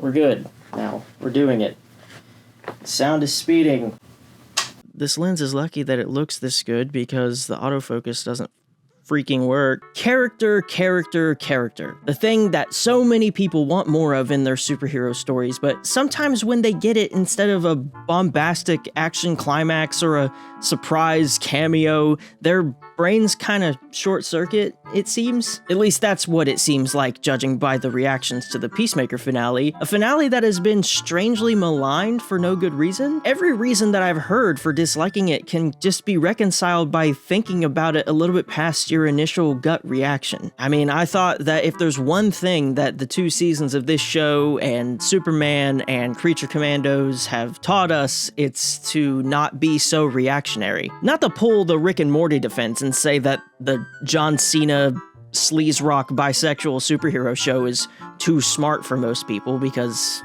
We're good now. We're doing it. Sound is speeding. This lens is lucky that it looks this good because the autofocus doesn't freaking work. Character. The thing that so many people want more of in their superhero stories, but sometimes when they get it, instead of a bombastic action climax or a surprise cameo, their brains kind of short circuit, it seems. At least that's what it seems like, judging by the reactions to the Peacemaker finale, a finale that has been strangely maligned for no good reason. Every reason that I've heard for disliking it can just be reconciled by thinking about it a little bit past your initial gut reaction. I mean, I thought that if there's one thing that the 2 seasons of this show and Superman and Creature Commandos have taught us, it's to not be so reactionary. Not to pull the Rick and Morty defense and say that the John Cena sleaze rock bisexual superhero show is too smart for most people, because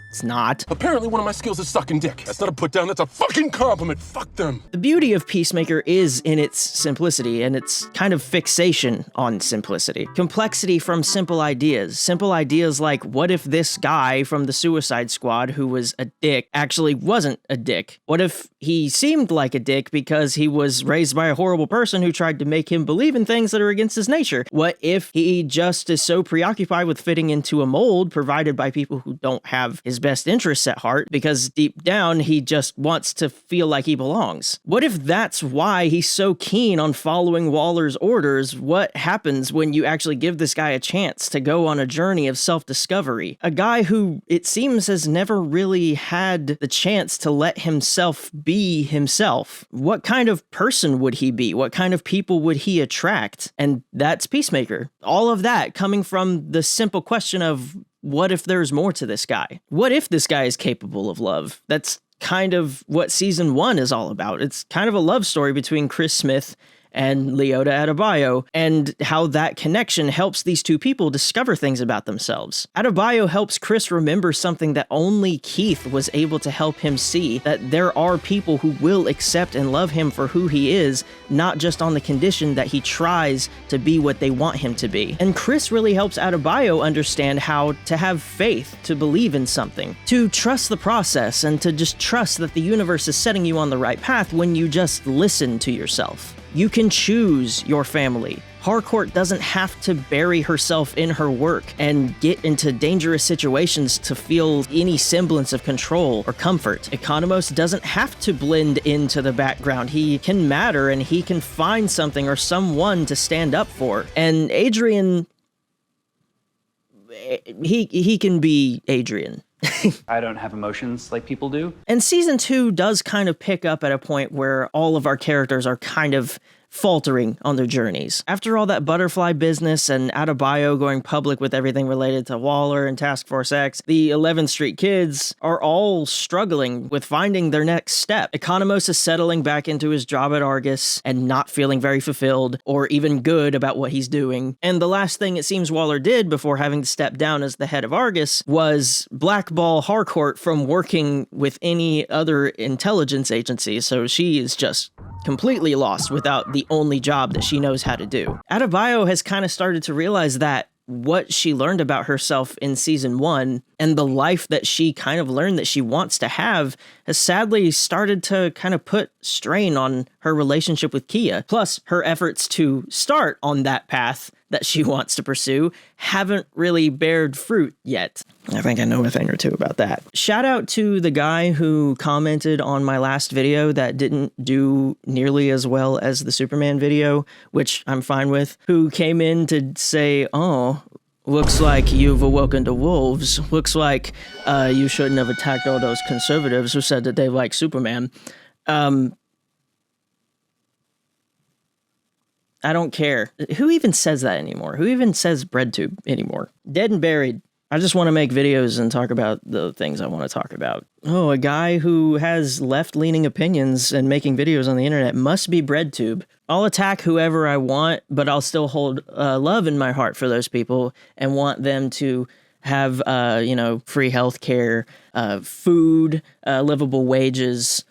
it's not. Apparently one of my skills is sucking dick. That's not a put down, that's a fucking compliment. Fuck them. The beauty of Peacemaker is in its simplicity and its kind of fixation on simplicity. Complexity from simple ideas. Simple ideas like, what if this guy from the Suicide Squad who was a dick actually wasn't a dick? What if he seemed like a dick because he was raised by a horrible person who tried to make him believe in things that are against his nature? What if he just is so preoccupied with fitting into a mold provided by people who don't have his best interests at heart, because deep down he just wants to feel like he belongs? What if that's why he's so keen on following Waller's orders? What happens when you actually give this guy a chance to go on a journey of self-discovery? A guy who, it seems, has never really had the chance to let himself be himself. What kind of person would he be? What kind of people would he attract? And that's Peacemaker. All of that coming from the simple question of, what if there's more to this guy? What if this guy is capable of love? That's kind of what season 1 is all about. It's kind of a love story between Chris Smith and Leota Adebayo, and how that connection helps these two people discover things about themselves. Adebayo helps Chris remember something that only Keith was able to help him see, that there are people who will accept and love him for who he is, not just on the condition that he tries to be what they want him to be. And Chris really helps Adebayo understand how to have faith, to believe in something, to trust the process, and to just trust that the universe is setting you on the right path when you just listen to yourself. You can choose your family. Harcourt doesn't have to bury herself in her work and get into dangerous situations to feel any semblance of control or comfort. Economos doesn't have to blend into the background. He can matter, and he can find something or someone to stand up for. And Adrian, he can be Adrian. I don't have emotions like people do. And season 2 does kind of pick up at a point where all of our characters are kind of faltering on their journeys. After all that butterfly business and Adebayo going public with everything related to Waller and Task Force X, the 11th Street kids are all struggling with finding their next step. Economos is settling back into his job at Argus and not feeling very fulfilled or even good about what he's doing. And the last thing it seems Waller did before having to step down as the head of Argus was blackball Harcourt from working with any other intelligence agency, so she is just completely lost without the only job that she knows how to do. Adebayo has kind of started to realize that what she learned about herself in season 1 and the life that she kind of learned that she wants to have has sadly started to kind of put strain on her relationship with Kia. Plus, her efforts to start on that path that she wants to pursue haven't really bared fruit yet. I think I know a thing or two about that. Shout out to the guy who commented on my last video that didn't do nearly as well as the Superman video, which I'm fine with, who came in to say, oh, looks like you've awoken to wolves. Looks like you shouldn't have attacked all those conservatives who said that they like Superman. I don't care. Who even says that anymore? Who even says breadtube anymore? Dead and buried. I just want to make videos and talk about the things I want to talk about. Oh, a guy who has left-leaning opinions and making videos on the internet must be breadtube. I'll attack whoever I want, but I'll still hold love in my heart for those people and want them to have, free healthcare, food, livable wages,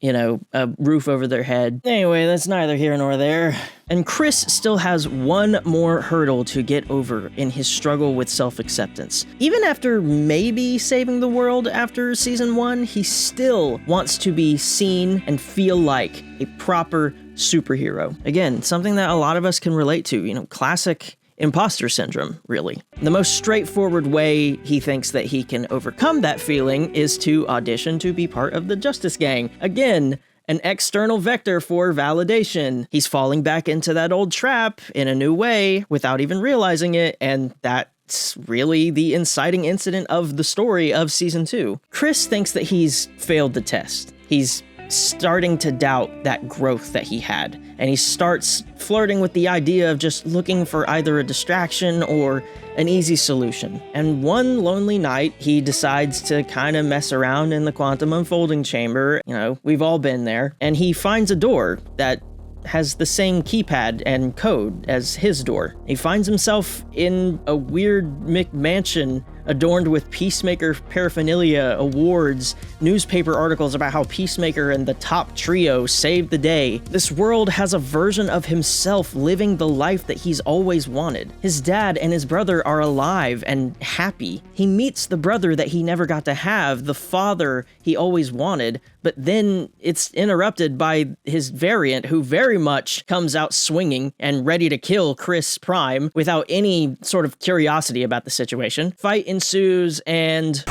a roof over their head. Anyway, that's neither here nor there. And Chris still has one more hurdle to get over in his struggle with self-acceptance. Even after maybe saving the world after season 1, he still wants to be seen and feel like a proper superhero. Again, something that a lot of us can relate to, classic imposter syndrome, really. The most straightforward way he thinks that he can overcome that feeling is to audition to be part of the Justice Gang. Again, an external vector for validation. He's falling back into that old trap in a new way without even realizing it, and that's really the inciting incident of the story of season 2. Chris thinks that he's failed the test. He's starting to doubt that growth that he had, and he starts flirting with the idea of just looking for either a distraction or an easy solution. And one lonely night, he decides to kind of mess around in the quantum unfolding chamber. We've all been there. And he finds a door that has the same keypad and code as his door. He finds himself in a weird McMansion adorned with Peacemaker paraphernalia, awards, newspaper articles about how Peacemaker and the top trio saved the day. This world has a version of himself living the life that he's always wanted. His dad and his brother are alive and happy. He meets the brother that he never got to have, the father he always wanted, but then it's interrupted by his variant, who very much comes out swinging and ready to kill Chris Prime without any sort of curiosity about the situation. Fight ensues, and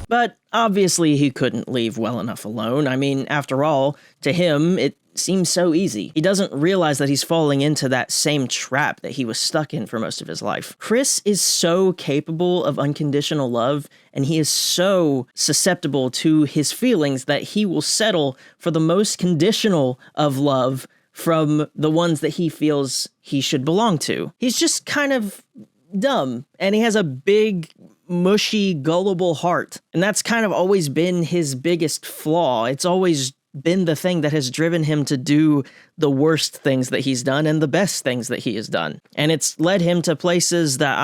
but obviously he couldn't leave well enough alone. I mean, after all, to him, it seems so easy. He doesn't realize that he's falling into that same trap that he was stuck in for most of his life. Chris is so capable of unconditional love, and he is so susceptible to his feelings that he will settle for the most conditional of love from the ones that he feels he should belong to. He's just kind of dumb, and he has a big, mushy, gullible heart. And that's kind of always been his biggest flaw. It's always been the thing that has driven him to do the worst things that he's done and the best things that he has done. And it's led him to places that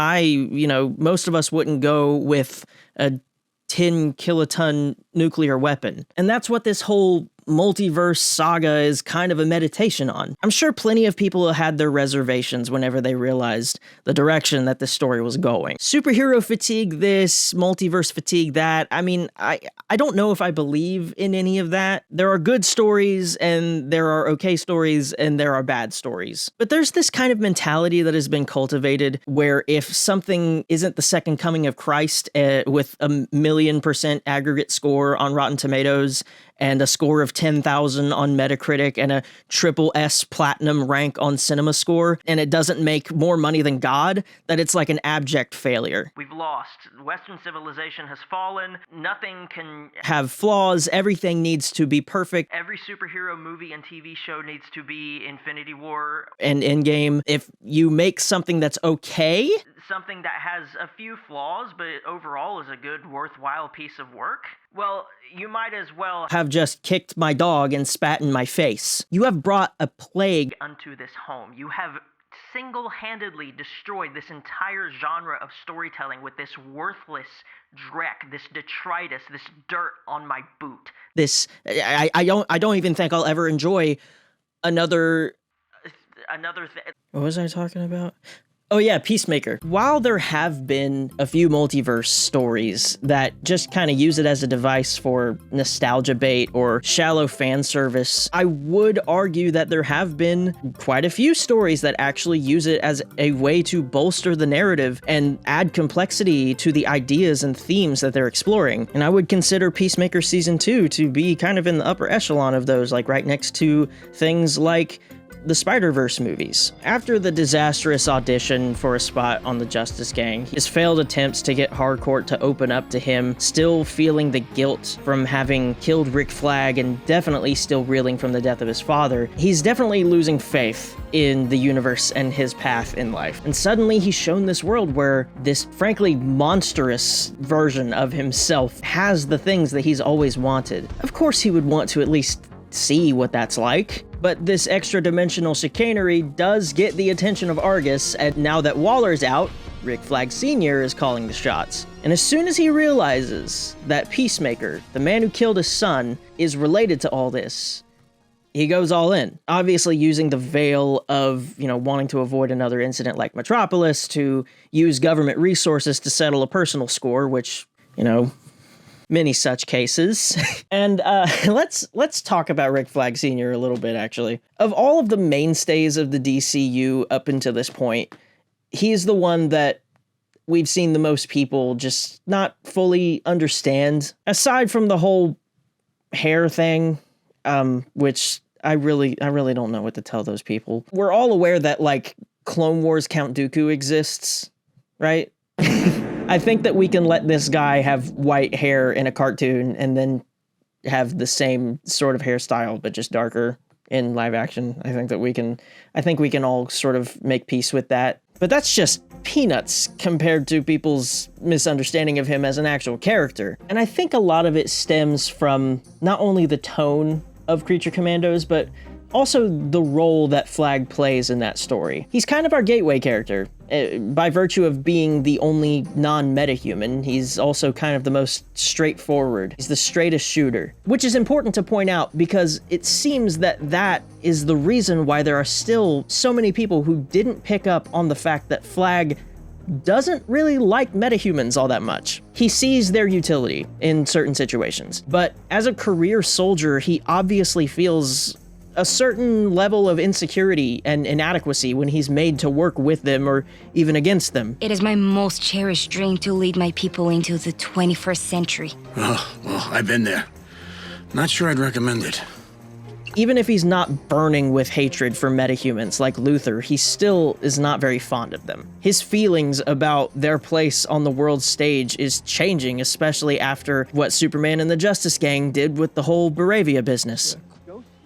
most of us wouldn't go with a 10 kiloton nuclear weapon. And that's what this whole multiverse saga is kind of a meditation on. I'm sure plenty of people had their reservations whenever they realized the direction that this story was going. Superhero fatigue this, multiverse fatigue that. I mean, I don't know if I believe in any of that. There are good stories, and there are okay stories, and there are bad stories. But there's this kind of mentality that has been cultivated where if something isn't the second coming of Christ with a 1,000,000% aggregate score on Rotten Tomatoes, and a score of 10,000 on Metacritic, and a triple S platinum rank on CinemaScore, and it doesn't make more money than God, that it's like an abject failure. We've lost. Western civilization has fallen. Nothing can have flaws. Everything needs to be perfect. Every superhero movie and TV show needs to be Infinity War and Endgame. If you make something that's okay, something that has a few flaws, but overall is a good, worthwhile piece of work, well, you might as well have just kicked my dog and spat in my face. You have brought a plague unto this home. You have single-handedly destroyed this entire genre of storytelling with this worthless dreck, this detritus, this dirt on my boot. I don't even think I'll ever enjoy another thing. What was I talking about? Oh yeah, Peacemaker. While there have been a few multiverse stories that just kind of use it as a device for nostalgia bait or shallow fan service, I would argue that there have been quite a few stories that actually use it as a way to bolster the narrative and add complexity to the ideas and themes that they're exploring. And I would consider Peacemaker Season 2 to be kind of in the upper echelon of those, like right next to things like the Spider-Verse movies. After the disastrous audition for a spot on the Justice Gang, his failed attempts to get Harcourt to open up to him, still feeling the guilt from having killed Rick Flag and definitely still reeling from the death of his father, he's definitely losing faith in the universe and his path in life. And suddenly he's shown this world where this frankly monstrous version of himself has the things that he's always wanted. Of course he would want to at least see what that's like. But this extra-dimensional chicanery does get the attention of Argus, and now that Waller's out, Rick Flag Sr. is calling the shots. And as soon as he realizes that Peacemaker, the man who killed his son, is related to all this, he goes all in. Obviously using the veil of, wanting to avoid another incident like Metropolis to use government resources to settle a personal score, which, many such cases. And let's talk about Rick Flag Sr. a little bit, actually. Of all of the mainstays of the DCU up until this point, he's the one that we've seen the most people just not fully understand. Aside from the whole hair thing, which I really don't know what to tell those people. We're all aware that, Clone Wars Count Dooku exists, right? I think that we can let this guy have white hair in a cartoon and then have the same sort of hairstyle, but just darker in live action. I think we can all sort of make peace with that. But that's just peanuts compared to people's misunderstanding of him as an actual character. And I think a lot of it stems from not only the tone of Creature Commandos, but also the role that Flag plays in that story. He's kind of our gateway character. By virtue of being the only non-metahuman, he's also kind of the most straightforward. He's the straightest shooter, which is important to point out because it seems that is the reason why there are still so many people who didn't pick up on the fact that Flag doesn't really like metahumans all that much. He sees their utility in certain situations, but as a career soldier, he obviously feels a certain level of insecurity and inadequacy when he's made to work with them or even against them. It is my most cherished dream to lead my people into the 21st century. Oh, well, I've been there. Not sure I'd recommend it. Even if he's not burning with hatred for metahumans like Luthor, he still is not very fond of them. His feelings about their place on the world stage is changing, especially after what Superman and the Justice Gang did with the whole Baravia business.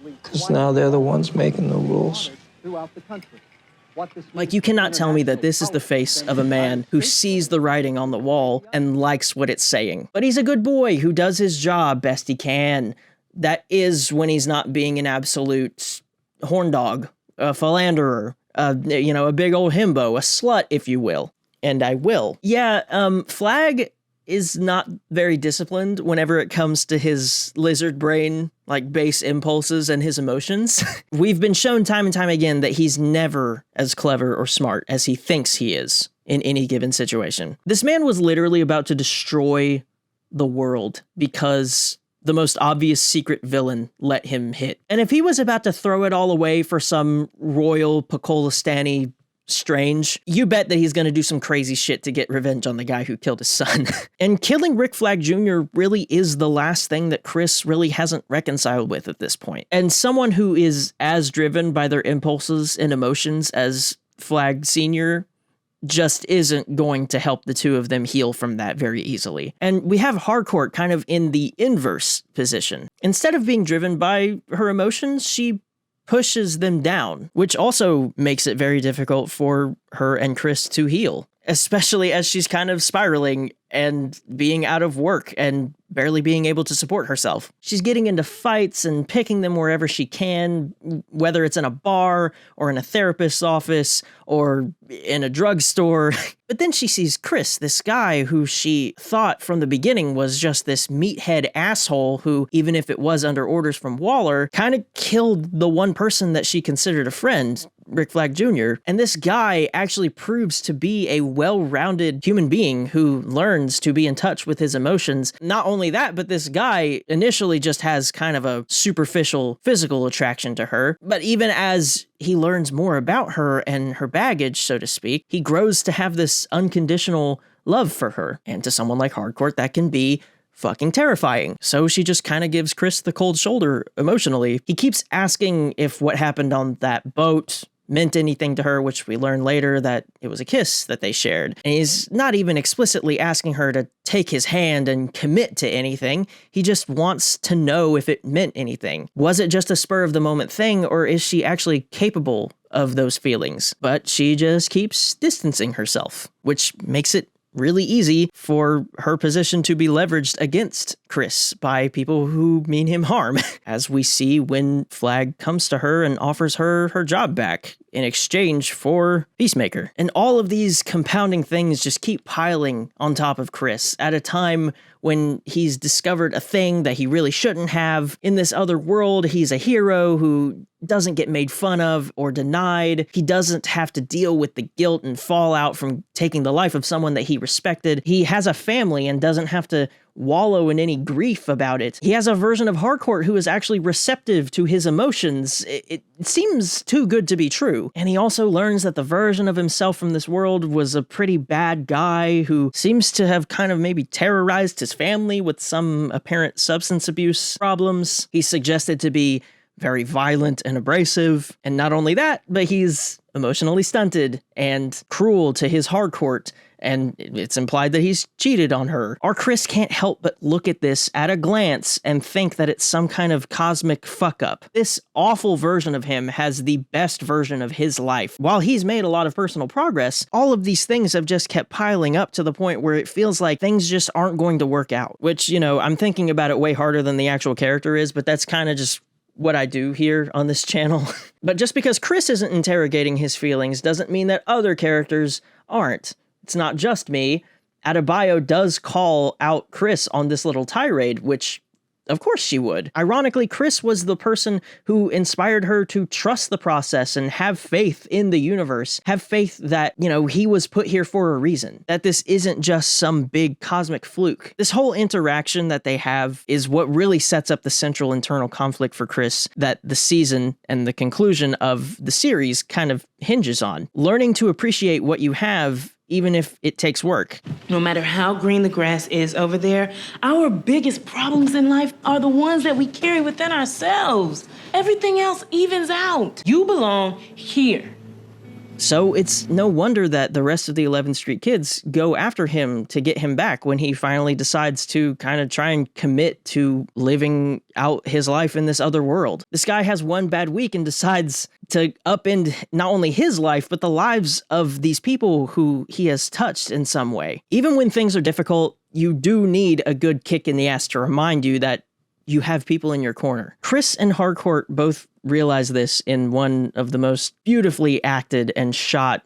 Because now they're the ones making the rules. You cannot tell me that this is the face of a man who sees the writing on the wall and likes what it's saying. But he's a good boy who does his job best he can. That is when he's not being an absolute horn dog, a philanderer, a big old himbo, a slut, if you will. And I will. Yeah, Flag is not very disciplined whenever it comes to his lizard brain, base impulses and his emotions. We've been shown time and time again that he's never as clever or smart as he thinks he is in any given situation. This man was literally about to destroy the world because the most obvious secret villain let him hit. And if he was about to throw it all away for some royal Pakolistani Strange, you bet that he's going to do some crazy shit to get revenge on the guy who killed his son. And killing Rick Flag Jr. really is the last thing that Chris really hasn't reconciled with at this point. And someone who is as driven by their impulses and emotions as Flag Sr. just isn't going to help the two of them heal from that very easily. And we have Harcourt kind of in the inverse position. Instead of being driven by her emotions, she pushes them down, which also makes it very difficult for her and Chris to heal, especially as she's kind of spiraling and being out of work and barely being able to support herself. She's getting into fights and picking them wherever she can, whether it's in a bar or in a therapist's office or in a drugstore. But then she sees Chris, this guy who she thought from the beginning was just this meathead asshole who, even if it was under orders from Waller, kind of killed the one person that she considered a friend, Rick Flag Jr. And this guy actually proves to be a well-rounded human being who learns to be in touch with his emotions. Not only that, but this guy initially just has kind of a superficial physical attraction to her. But even as he learns more about her and her baggage, so to speak, he grows to have this unconditional love for her. And to someone like Harcourt, that can be fucking terrifying. So she just kind of gives Chris the cold shoulder emotionally. He keeps asking if what happened on that boat meant anything to her, which we learn later that it was a kiss that they shared. And he's not even explicitly asking her to take his hand and commit to anything. He just wants to know if it meant anything. Was it just a spur of the moment thing, or is she actually capable of those feelings? But she just keeps distancing herself, which makes it really easy for her position to be leveraged against Chris by people who mean him harm, as we see when Flag comes to her and offers her her job back in exchange for Peacemaker. And all of these compounding things just keep piling on top of Chris at a time when he's discovered a thing that he really shouldn't have. In this other world, he's a hero who doesn't get made fun of or denied. He doesn't have to deal with the guilt and fallout from taking the life of someone that he respected. He has a family and doesn't have to wallow in any grief about it. He has a version of Harcourt who is actually receptive to his emotions. It seems too good to be true. And he also learns that the version of himself from this world was a pretty bad guy who seems to have kind of maybe terrorized his family with some apparent substance abuse problems. He's suggested to be very violent and abrasive. And not only that, but he's emotionally stunted and cruel to his Harcourt. And it's implied that he's cheated on her. Our Chris can't help but look at this at a glance and think that it's some kind of cosmic fuck up. This awful version of him has the best version of his life. While he's made a lot of personal progress, all of these things have just kept piling up to the point where it feels like things just aren't going to work out. Which, you know, I'm thinking about it way harder than the actual character is, but that's kind of just what I do here on this channel. But just because Chris isn't interrogating his feelings doesn't mean that other characters aren't. It's not just me. Adebayo does call out Chris on this little tirade, which of course she would. Ironically, Chris was the person who inspired her to trust the process and have faith in the universe, have faith that, you know, he was put here for a reason, that this isn't just some big cosmic fluke. This whole interaction that they have is what really sets up the central internal conflict for Chris that the season and the conclusion of the series kind of hinges on. Learning to appreciate what you have even if it takes work. No matter how green the grass is over there, our biggest problems in life are the ones that we carry within ourselves. Everything else evens out. You belong here. So it's no wonder that the rest of the 11th Street kids go after him to get him back when he finally decides to kind of try and commit to living out his life in this other world. This guy has one bad week and decides to upend not only his life, but the lives of these people who he has touched in some way. Even when things are difficult, you do need a good kick in the ass to remind you that you have people in your corner. Chris and Harcourt both realize this in one of the most beautifully acted and shot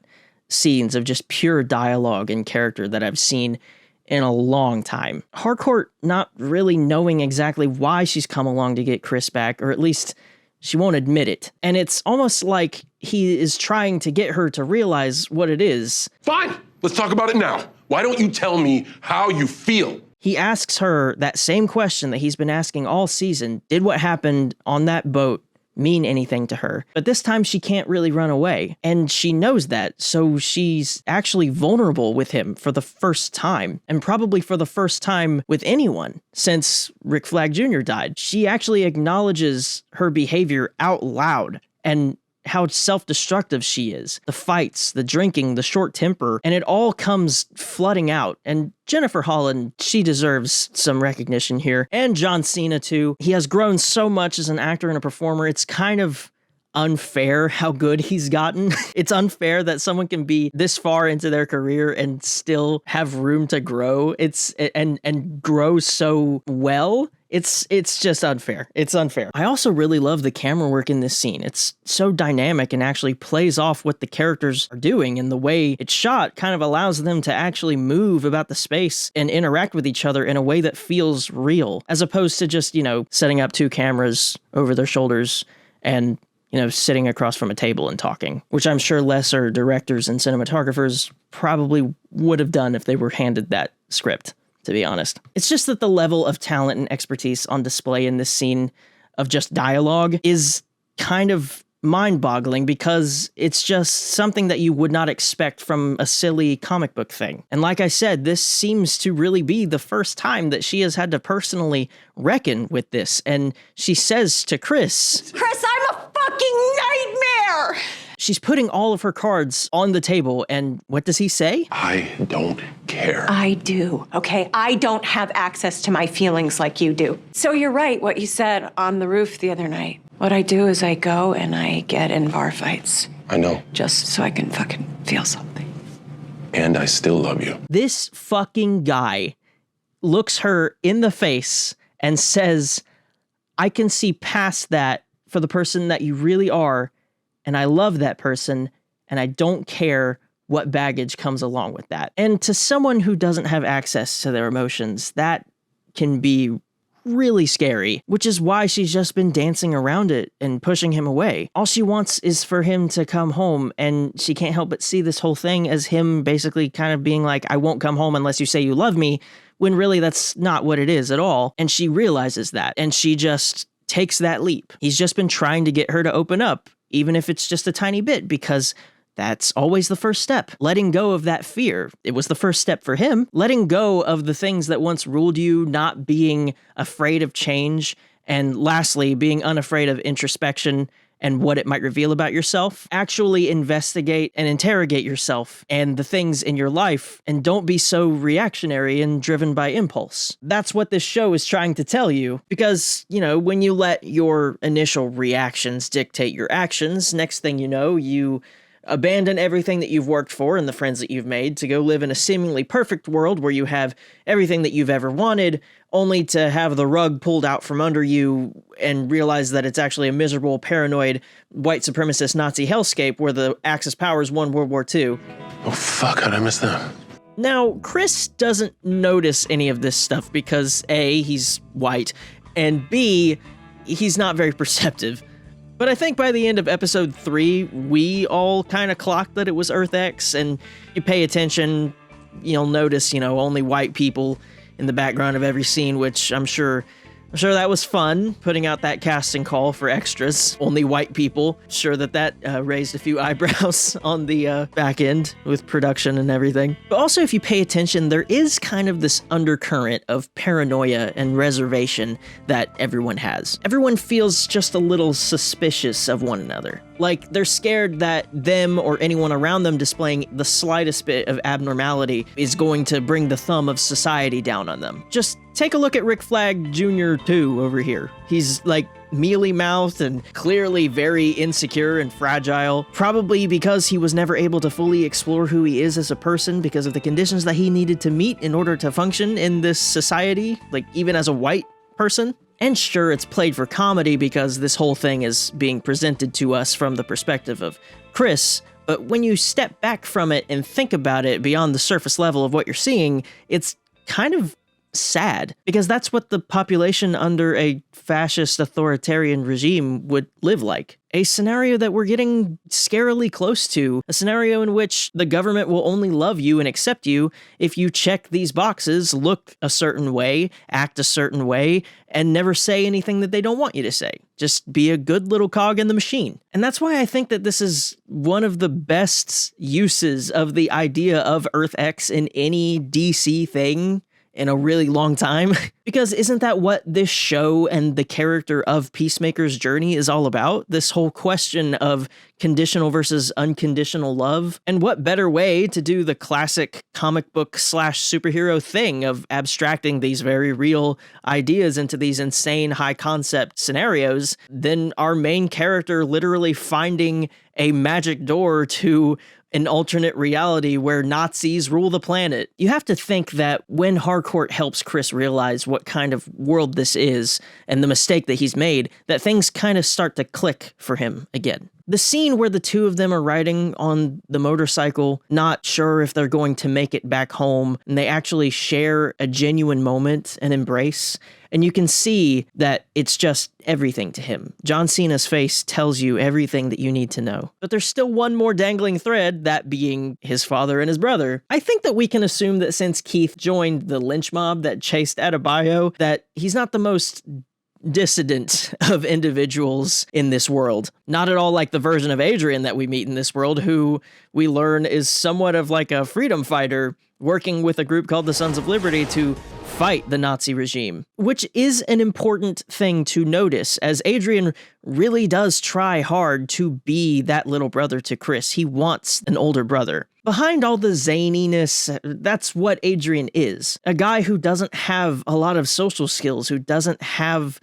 scenes of just pure dialogue and character that I've seen in a long time. Harcourt not really knowing exactly why she's come along to get Chris back, or at least she won't admit it. And it's almost like he is trying to get her to realize what it is. Fine, let's talk about it now. Why don't you tell me how you feel? He asks her that same question that he's been asking all season. Did what happened on that boat mean anything to her? But this time she can't really run away. And she knows that, so she's actually vulnerable with him for the first time. And probably for the first time with anyone since Rick Flag Jr. died. She actually acknowledges her behavior out loud and how self-destructive she is. The fights, the drinking, the short temper, and it all comes flooding out. And Jennifer Holland, she deserves some recognition here. And John Cena too. He has grown so much as an actor and a performer. It's kind of unfair how good he's gotten. It's unfair that someone can be this far into their career and still have room to grow. And grow so well. It's just unfair. It's unfair. I also really love the camera work in this scene. It's so dynamic and actually plays off what the characters are doing, and the way it's shot kind of allows them to actually move about the space and interact with each other in a way that feels real, as opposed to just, you know, setting up two cameras over their shoulders and, you know, sitting across from a table and talking, which I'm sure lesser directors and cinematographers probably would have done if they were handed that script, to be honest. It's just that the level of talent and expertise on display in this scene of just dialogue is kind of mind-boggling, because it's just something that you would not expect from a silly comic book thing. And like I said, this seems to really be the first time that she has had to personally reckon with this. And she says to Chris, I'm a fucking nightmare! She's putting all of her cards on the table, and what does he say? I don't care. I do, okay? I don't have access to my feelings like you do. So you're right, what you said on the roof the other night. What I do is I go and I get in bar fights. I know. Just so I can fucking feel something. And I still love you. This fucking guy looks her in the face and says, I can see past that for the person that you really are, and I love that person, and I don't care what baggage comes along with that. And to someone who doesn't have access to their emotions, that can be really scary, which is why she's just been dancing around it and pushing him away. All she wants is for him to come home, and she can't help but see this whole thing as him basically kind of being like, I won't come home unless you say you love me, when really that's not what it is at all. And she realizes that, and she just takes that leap. He's just been trying to get her to open up, even if it's just a tiny bit, because that's always the first step. Letting go of that fear. It was the first step for him. Letting go of the things that once ruled you, not being afraid of change. And lastly, being unafraid of introspection and what it might reveal about yourself. Actually investigate and interrogate yourself and the things in your life, and don't be so reactionary and driven by impulse. That's what this show is trying to tell you, because, when you let your initial reactions dictate your actions, next thing you know, you abandon everything that you've worked for and the friends that you've made to go live in a seemingly perfect world where you have everything that you've ever wanted, only to have the rug pulled out from under you and realize that it's actually a miserable, paranoid, white supremacist Nazi hellscape where the Axis powers won World War II. Oh, fuck, how'd I miss that? Now, Chris doesn't notice any of this stuff because A, he's white, and B, he's not very perceptive. But I think by the end of episode 3, we all kind of clocked that it was Earth X, and you pay attention, you'll notice, only white people in the background of every scene, which I'm sure that was fun, putting out that casting call for extras. Only white people. Sure that raised a few eyebrows on the back end with production and everything. But also, if you pay attention, there is kind of this undercurrent of paranoia and reservation that everyone has. Everyone feels just a little suspicious of one another. Like, they're scared that them or anyone around them displaying the slightest bit of abnormality is going to bring the thumb of society down on them. Just take a look at Rick Flag Jr. 2 over here. He's like mealy-mouthed and clearly very insecure and fragile, probably because he was never able to fully explore who he is as a person because of the conditions that he needed to meet in order to function in this society, like even as a white person. And sure, it's played for comedy because this whole thing is being presented to us from the perspective of Chris, but when you step back from it and think about it beyond the surface level of what you're seeing, it's kind of sad, because that's what the population under a fascist authoritarian regime would live like. A scenario that we're getting scarily close to, a scenario in which the government will only love you and accept you if you check these boxes, look a certain way, act a certain way, and never say anything that they don't want you to say. Just be a good little cog in the machine. And that's why I think that this is one of the best uses of the idea of Earth X in any DC thing in a really long time. Because isn't that what this show and the character of Peacemaker's journey is all about? This whole question of conditional versus unconditional love. And what better way to do the classic comic book / superhero thing of abstracting these very real ideas into these insane high concept scenarios than our main character literally finding a magic door to an alternate reality where Nazis rule the planet. You have to think that when Harcourt helps Chris realize what kind of world this is and the mistake that he's made, that things kind of start to click for him again. The scene where the two of them are riding on the motorcycle, not sure if they're going to make it back home, and they actually share a genuine moment and embrace, and you can see that it's just everything to him. John Cena's face tells you everything that you need to know. But there's still one more dangling thread, that being his father and his brother. I think that we can assume that since Keith joined the lynch mob that chased Adebayo, that he's not the most dissident of individuals in this world. Not at all like the version of Adrian that we meet in this world, who we learn is somewhat of like a freedom fighter working with a group called the Sons of Liberty to fight the Nazi regime, which is an important thing to notice, as Adrian really does try hard to be that little brother to Chris. He wants an older brother. Behind all the zaniness, that's what Adrian is. A guy who doesn't have a lot of social skills, who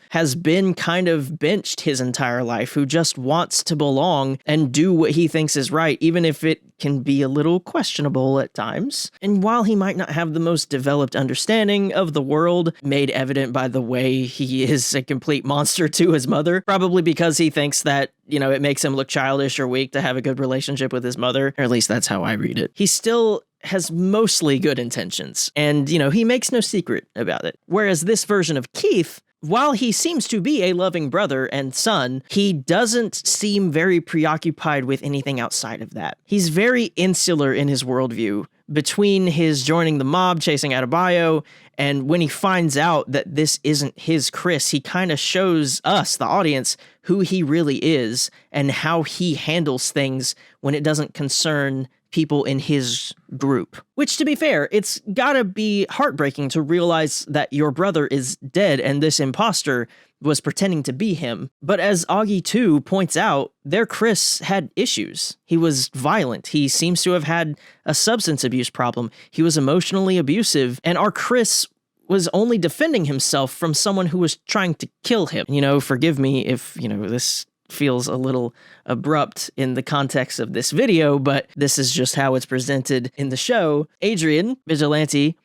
has been kind of benched his entire life, who just wants to belong and do what he thinks is right, even if it can be a little questionable at times. And while he might not have the most developed understanding of the world, made evident by the way he is a complete monster to his mother, probably because he thinks that, it makes him look childish or weak to have a good relationship with his mother, or at least that's how I read it. He still has mostly good intentions, and, he makes no secret about it. Whereas this version of Keith, while he seems to be a loving brother and son, he doesn't seem very preoccupied with anything outside of that. He's very insular in his worldview, between his joining the mob, chasing Adebayo, and when he finds out that this isn't his Chris, he kind of shows us, the audience, who he really is and how he handles things when it doesn't concern people in his group. Which, to be fair, it's gotta be heartbreaking to realize that your brother is dead and this imposter was pretending to be him. But as Augie 2 points out, their Chris had issues. He was violent. He seems to have had a substance abuse problem. He was emotionally abusive. And our Chris was only defending himself from someone who was trying to kill him. Forgive me if, this feels a little abrupt in the context of this video, but this is just how it's presented in the show. Adrian, Vigilante,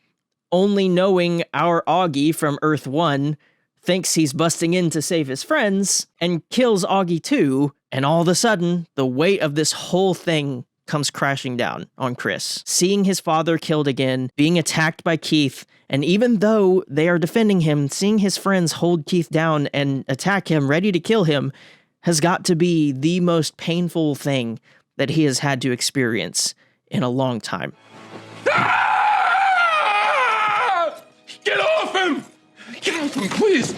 only knowing our Augie from Earth 1, thinks he's busting in to save his friends, and kills Augie 2, and all of a sudden, the weight of this whole thing comes crashing down on Chris. Seeing his father killed again, being attacked by Keith, and even though they are defending him, seeing his friends hold Keith down and attack him, ready to kill him, has got to be the most painful thing that he has had to experience in a long time. Ah! Get off him! Get off him, please!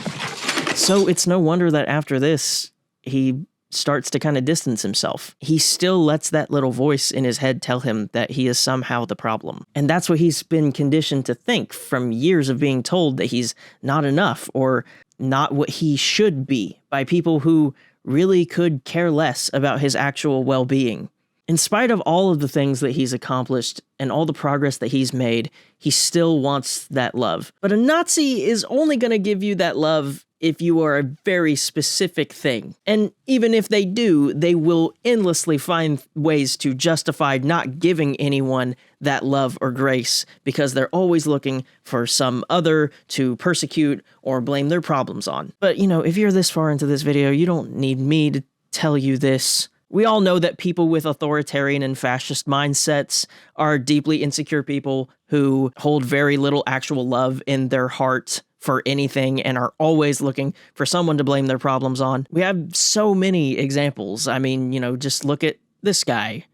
So it's no wonder that after this, he starts to kind of distance himself. He still lets that little voice in his head tell him that he is somehow the problem. And that's what he's been conditioned to think from years of being told that he's not enough or not what he should be by people who really could care less about his actual well-being. In spite of all of the things that he's accomplished and all the progress that he's made, he still wants that love. But a Nazi is only going to give you that love if you are a very specific thing. And even if they do, they will endlessly find ways to justify not giving anyone that love or grace because they're always looking for some other to persecute or blame their problems on. But, if you're this far into this video, you don't need me to tell you this. We all know that people with authoritarian and fascist mindsets are deeply insecure people who hold very little actual love in their heart for anything and are always looking for someone to blame their problems on. We have so many examples. I mean, just look at this guy,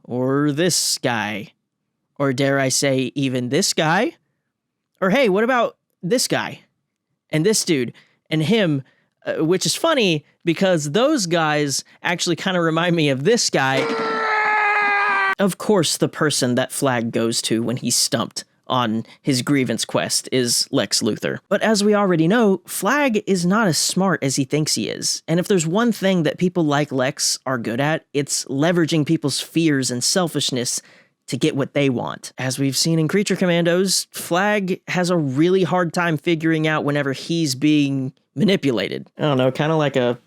or this guy, or dare I say even this guy, or hey, what about this guy, and this dude, and him, which is funny because those guys actually kind of remind me of this guy. Of course, the person that Flag goes to when he's stumped on his grievance quest is Lex Luthor. But as we already know, Flag is not as smart as he thinks he is. And if there's one thing that people like Lex are good at, it's leveraging people's fears and selfishness to get what they want. As we've seen in Creature Commandos, Flag has a really hard time figuring out whenever he's being manipulated. I don't know, kind of like a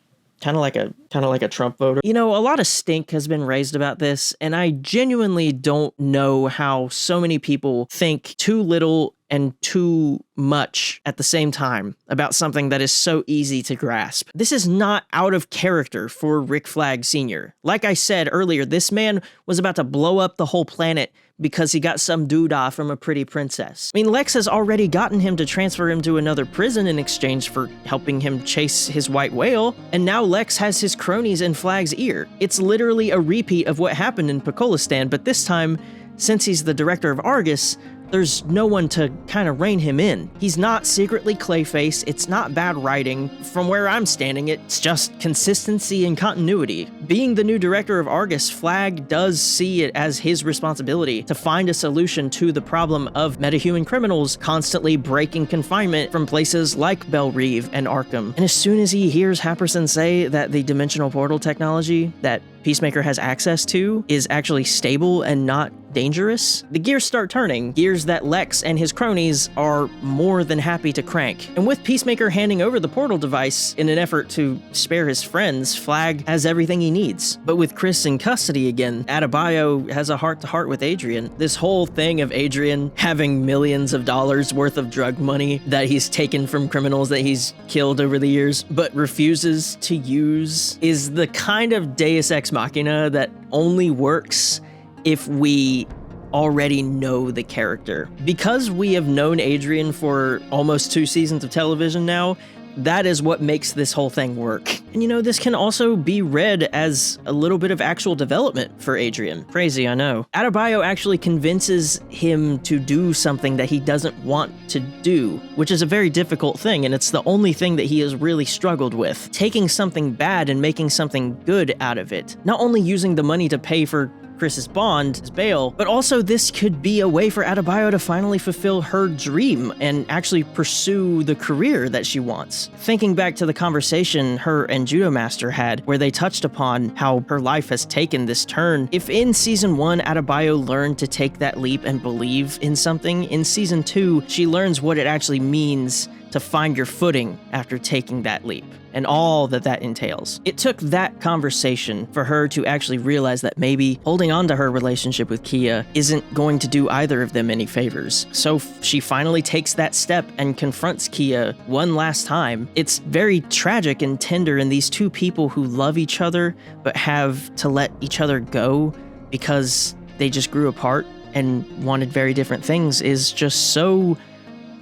Trump voter. A lot of stink has been raised about this, and I genuinely don't know how so many people think too little and too much at the same time about something that is so easy to grasp. This is not out of character for Rick Flag Sr. Like I said earlier, this man was about to blow up the whole planet because he got some doodah from a pretty princess. I mean, Lex has already gotten him to transfer him to another prison in exchange for helping him chase his white whale, and now Lex has his cronies in Flag's ear. It's literally a repeat of what happened in Pekolistan, but this time, since he's the director of Argus, there's no one to kind of rein him in. He's not secretly Clayface, it's not bad writing. From where I'm standing, it's just consistency and continuity. Being the new director of Argus, Flag does see it as his responsibility to find a solution to the problem of metahuman criminals constantly breaking confinement from places like Belle Reve and Arkham. And as soon as he hears Happerson say that the dimensional portal technology that Peacemaker has access to is actually stable and not dangerous, the gears start turning, gears that Lex and his cronies are more than happy to crank. And with Peacemaker handing over the portal device in an effort to spare his friends, Flag has everything he needs. But with Chris in custody again, Adebayo has a heart-to-heart with Adrian. This whole thing of Adrian having millions of dollars worth of drug money that he's taken from criminals that he's killed over the years, but refuses to use, is the kind of deus ex machina that only works if we already know the character. Because we have known Adrian for almost 2 seasons of television now, that is what makes this whole thing work. And you know, this can also be read as a little bit of actual development for Adrian. Crazy, I know. Adebayo actually convinces him to do something that he doesn't want to do, which is a very difficult thing, and it's the only thing that he has really struggled with. Taking something bad and making something good out of it. Not only using the money to pay for Chris's bond, his bail, but also this could be a way for Adebayo to finally fulfill her dream and actually pursue the career that she wants. Thinking back to the conversation her and Judo Master had, where they touched upon how her life has taken this turn, if in Season 1 Adebayo learned to take that leap and believe in something, in Season 2 she learns what it actually means to find your footing after taking that leap, and all that that entails. It took that conversation for her to actually realize that maybe holding on to her relationship with Kia isn't going to do either of them any favors. So she finally takes that step and confronts Kia one last time. It's very tragic and tender, and these two people who love each other but have to let each other go because they just grew apart and wanted very different things is just so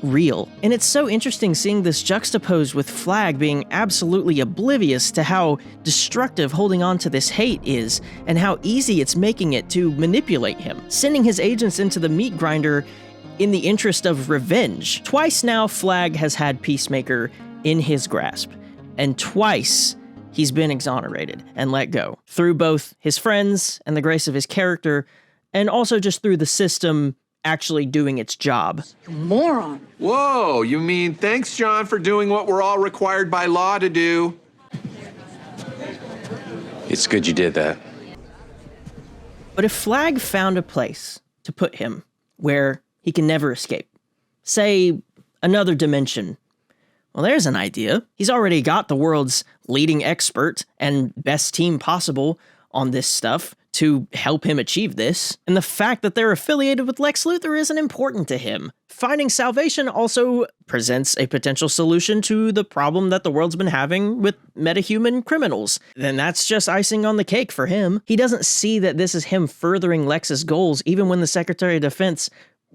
real. And it's so interesting seeing this juxtaposed with Flag being absolutely oblivious to how destructive holding on to this hate is, and how easy it's making it to manipulate him, sending his agents into the meat grinder in the interest of revenge. Twice now, Flag has had Peacemaker in his grasp, and twice he's been exonerated and let go, through both his friends and the grace of his character, and also just through the system actually doing its job. Moron. Whoa, you mean thanks, John, for doing what we're all required by law to do? It's good you did that. But if Flag found a place to put him where he can never escape, say another dimension, well, there's an idea. He's already got the world's leading expert and best team possible on this stuff to help him achieve this, and the fact that they're affiliated with Lex Luthor isn't important to him. Finding salvation also presents a potential solution to the problem that the world's been having with metahuman criminals. Then that's just icing on the cake for him. He doesn't see that this is him furthering Lex's goals, even when the Secretary of Defense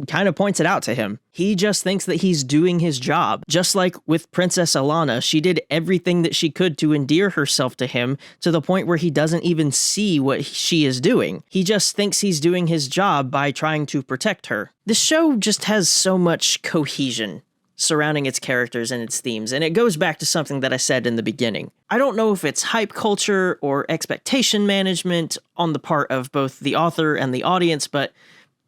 kind of points it out to him. He just thinks that he's doing his job. Just like with Princess Alana, she did everything that she could to endear herself to him to the point where he doesn't even see what she is doing. He just thinks he's doing his job by trying to protect her. This show just has so much cohesion surrounding its characters and its themes, and it goes back to something that I said in the beginning. I don't know if it's hype culture or expectation management on the part of both the author and the audience, but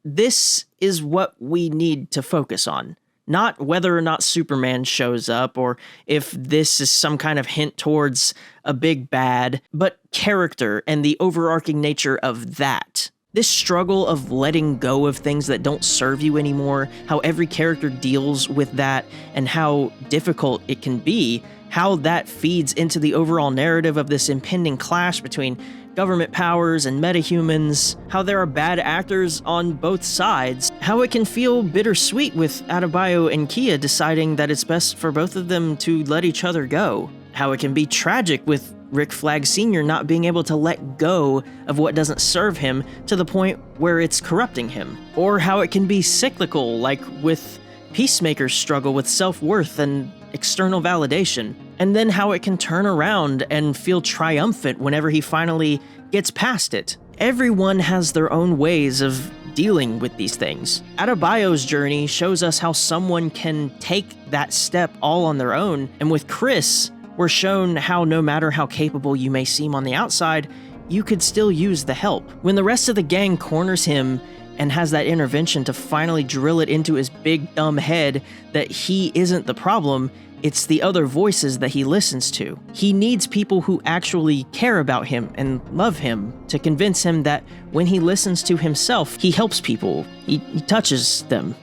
this is what we need to focus on. Not whether or not Superman shows up, or if this is some kind of hint towards a big bad, but character and the overarching nature of that. This struggle of letting go of things that don't serve you anymore, how every character deals with that, and how difficult it can be, how that feeds into the overall narrative of this impending clash between government powers and metahumans, how there are bad actors on both sides, how it can feel bittersweet with Adebayo and Kia deciding that it's best for both of them to let each other go, how it can be tragic with Rick Flag Sr. not being able to let go of what doesn't serve him to the point where it's corrupting him, or how it can be cyclical, like with Peacemaker's struggle with self-worth and external validation, and then how it can turn around and feel triumphant whenever he finally gets past it. Everyone has their own ways of dealing with these things. Adebayo's journey shows us how someone can take that step all on their own, and with Chris, we're shown how no matter how capable you may seem on the outside, you could still use the help. When the rest of the gang corners him and has that intervention to finally drill it into his big dumb head that he isn't the problem, It's the other voices that he listens to. He needs people who actually care about him and love him to convince him that when he listens to himself, he helps people. He touches them.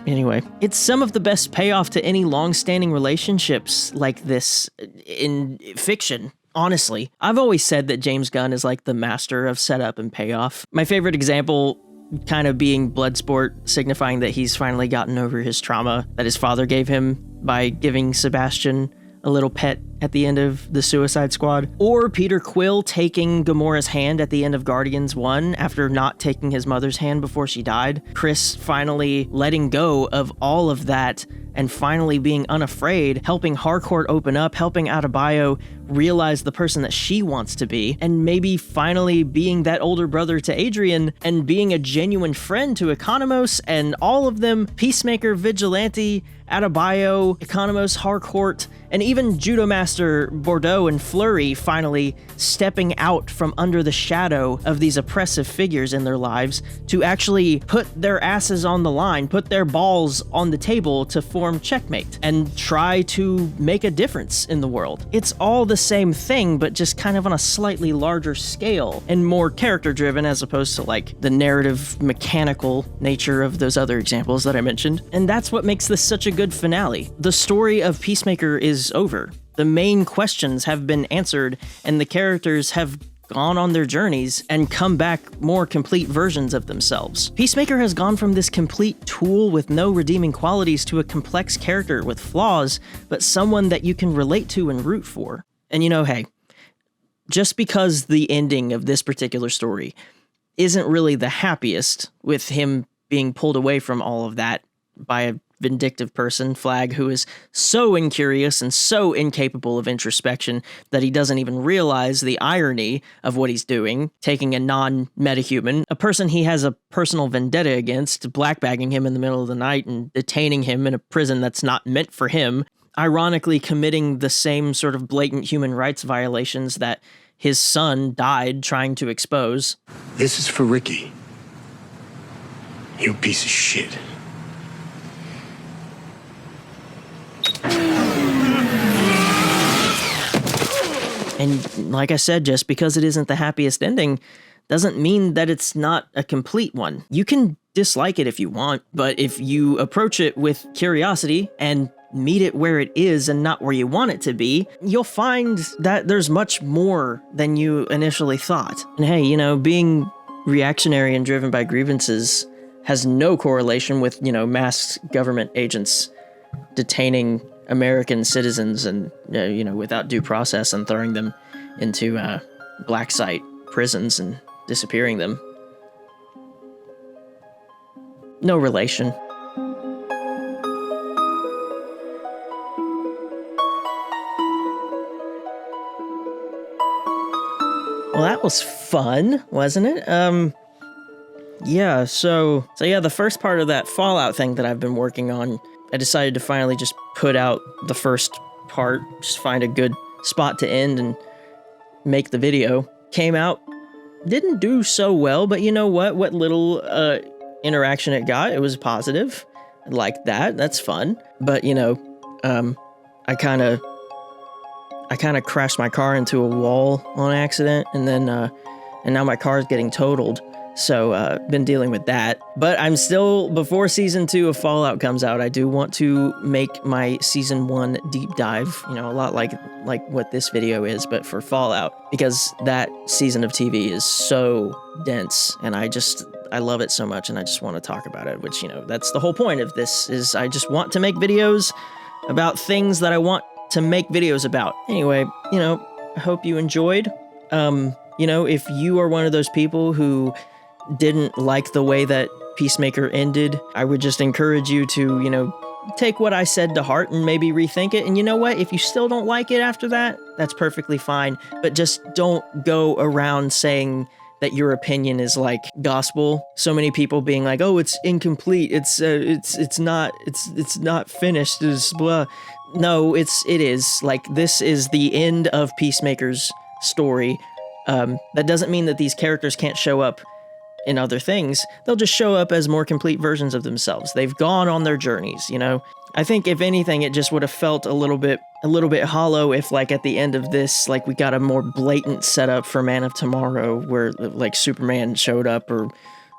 Anyway, it's some of the best payoff to any long-standing relationships like this in fiction. Honestly, I've always said that James Gunn is like the master of setup and payoff. My favorite example kind of being Bloodsport, signifying that he's finally gotten over his trauma that his father gave him by giving Sebastian a little pet at the end of the Suicide Squad. Or Peter Quill taking Gamora's hand at the end of Guardians 1 after not taking his mother's hand before she died. Chris finally letting go of all of that and finally being unafraid, helping Harcourt open up, helping Adebayo realize the person that she wants to be, and maybe finally being that older brother to Adrian and being a genuine friend to Economos, and all of them, Peacemaker, Vigilante, Adebayo, Economos, Harcourt, and even Judo Master Bordeaux and Fleury finally stepping out from under the shadow of these oppressive figures in their lives to actually put their asses on the line, put their balls on the table to form checkmate and try to make a difference in the world. It's all the same thing, but just kind of on a slightly larger scale and more character driven as opposed to like the narrative mechanical nature of those other examples that I mentioned. And that's what makes this such a good finale. The story of Peacemaker is over. The main questions have been answered and the characters have gone on their journeys and come back more complete versions of themselves. Peacemaker has gone from this complete tool with no redeeming qualities to a complex character with flaws, but someone that you can relate to and root for. And you know, hey, just because the ending of this particular story isn't really the happiest, with him being pulled away from all of that by a vindictive person, Flag, who is so incurious and so incapable of introspection that he doesn't even realize the irony of what he's doing, taking a non-metahuman, a person he has a personal vendetta against, blackbagging him in the middle of the night and detaining him in a prison that's not meant for him, ironically committing the same sort of blatant human rights violations that his son died trying to expose. This is for Ricky. You piece of shit. And like I said, just because it isn't the happiest ending doesn't mean that it's not a complete one. You can dislike it if you want, but if you approach it with curiosity and meet it where it is and not where you want it to be, you'll find that there's much more than you initially thought. And hey, you know, being reactionary and driven by grievances has no correlation with, you know, masked government agents detaining American citizens and, you know, without due process and throwing them into black site prisons and disappearing them. No relation. Well, that was fun, wasn't it? Yeah, so yeah, the first part of that Fallout thing that I've been working on, I decided to finally just put out the first part, just find a good spot to end and make the video. Came out, didn't do so well, but you know what? What little interaction it got, it was positive. I liked that. That's fun. But you know, I kind of crashed my car into a wall on accident, and then and now my car is getting totaled. So, been dealing with that. But I'm still, before Season 2 of Fallout comes out, I do want to make my Season 1 deep dive, you know, a lot like what this video is, but for Fallout, because that season of TV is so dense, and I love it so much, and I just want to talk about it, which, you know, that's the whole point of this, is I just want to make videos about things that I want to make videos about. Anyway, you know, I hope you enjoyed. You know, if you are one of those people who didn't like the way that Peacemaker ended, I would just encourage you to, you know, take what I said to heart and maybe rethink it. And you know what? If you still don't like it after that, that's perfectly fine. But just don't go around saying that your opinion is like gospel. So many people being like, "Oh, it's incomplete. It's not finished. It's blah." No, it is. Like, this is the end of Peacemaker's story. That doesn't mean that these characters can't show up in other things, they'll just show up as more complete versions of themselves. They've gone on their journeys, you know? I think if anything, it just would have felt a little bit hollow if, like, at the end of this, like, we got a more blatant setup for Man of Tomorrow where, like, Superman showed up or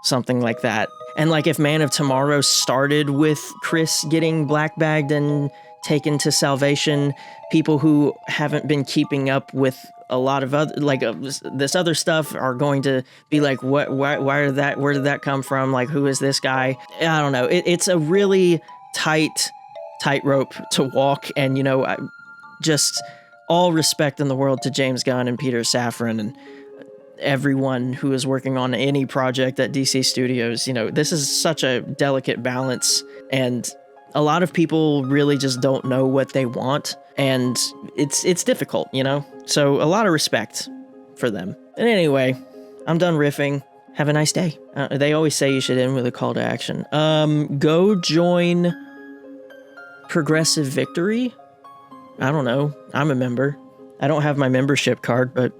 something like that. And, like, if Man of Tomorrow started with Chris getting black-bagged and taken to Salvation, people who haven't been keeping up with a lot of other, like, this other stuff are going to be like, what, where did that come from? Like, who is this guy? I don't know. It's a really tightrope to walk, and, you know, just all respect in the world to James Gunn and Peter Safran and everyone who is working on any project at DC Studios. You know, this is such a delicate balance, and a lot of people really just don't know what they want, and it's difficult, you know? So a lot of respect for them. And anyway, I'm done riffing. Have a nice day. They always say you should end with a call to action. Go join Progressive Victory. I don't know. I'm a member. I don't have my membership card, but